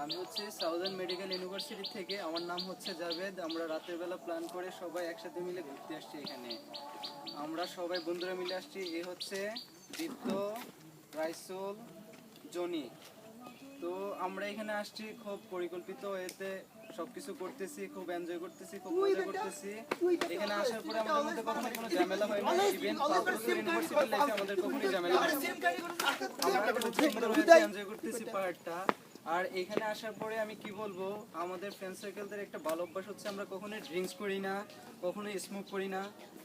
আমি হচ্ছে southern medical university থেকে। আমার নাম হচ্ছে জাভেদ। আমরা রাতের বেলা প্ল্যান করে সবাই একসাথে মিলে ঘুরতে আসছি এখানে। আমরা সবাই বন্ধুরা মিলে আসছি। এ হচ্ছে দীপ্ত, রাইসুল, জনি। তো আমরা এখানে আসছি খুব পরিকল্পিত এতে সবকিছু করতেছি, খুব এনজয় করতেছি, খুব মজা করতেছি। এখানে আসার পরে আমাদের মধ্যে কখনো কোনো ঝামেলা হয় না। ইভেন ইউনিভার্সিটি লাইফে আমাদের কখনোই ঝামেলা হয় না। আমরা খুব সুন্দরভাবে এনজয় করতেছি পাহাড়টা। আর এখানে আসার পরে আমি কি বলবো, আমাদের ফ্রেন্ড সার্কেলদের একটা ভালো অভ্যাস হচ্ছে আমরা কখনোই ড্রিঙ্কস করি না, কখনোই স্মোক করি না।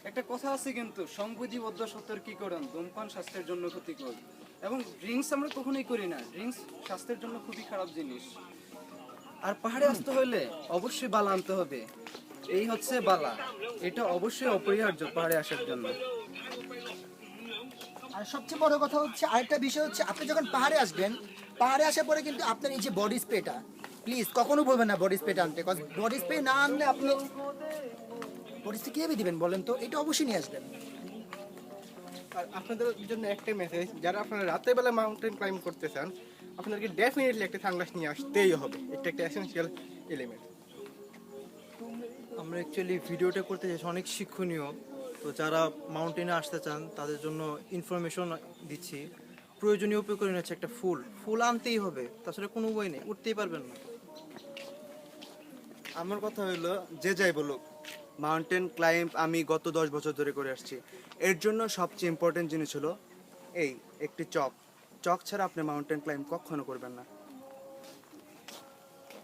একটা কথা আছে কিন্তু, সংবিধিবদ্ধ সতর্কীকরণ, ধূমপান স্বাস্থ্যের জন্য ক্ষতিকর। এবং ড্রিঙ্কস আমরা কখনোই করি না। ড্রিঙ্কস স্বাস্থ্যের জন্য খুবই খারাপ জিনিস। আর পাহাড়ে আসতে হলে অবশ্যই বালা আনতে হবে। এই হচ্ছে বালা, এটা অবশ্যই অপরিহার্য পাহাড়ে আসার জন্য। আর সবচেয়ে বড় কথা হচ্ছে, আরেকটা বিষয় হচ্ছে, আপনি যখন পাহাড়ে আসবেন, পাহাড়ে আসার পরে কিন্তু আপনার এই যে বডি স্প্রেটা, প্লিজ কখনো বলবেন না বডি স্প্রেটা আনতে। বডি স্প্রে না আনলে আপনি বডি স্প্রে কীভাবে দিবেন বলেন তো? এটা অবশ্যই নিয়ে আসবেন। আর আপনাদের জন্য একটাই মেসেজ, যারা আপনারা রাতের বেলা মাউন্টেন ক্লাইম্ব করতে চান, আপনাদেরকে ডেফিনেটলি একটা সানগ্লাস নিয়ে আসতেই হবে। এটা একটা এসেনশিয়াল এলিমেন্ট। আমরা অ্যাকচুয়ালি ভিডিওটা করতে চাইছি অনেক শিক্ষণীয়। তো যারা মাউন্টেনে আসতে চান তাদের জন্য ইনফরমেশন দিচ্ছি। প্রয়োজনীয় উপকরণ হচ্ছে একটা ফুল আনতেই হবে, তাছাড়া কোনো উপায় নেই, উঠতেই পারবেন না। আমার কথা হলো, যে যাই বলুক, মাউন্টেন ক্লাইম্ব আমি গত 10 বছর ধরে করে আসছি। এর জন্য সবচেয়ে ইম্পর্টেন্ট জিনিস হলো একটি চক ছাড়া আপনি মাউন্টেন ক্লাইম্ব কখনো করবেন না।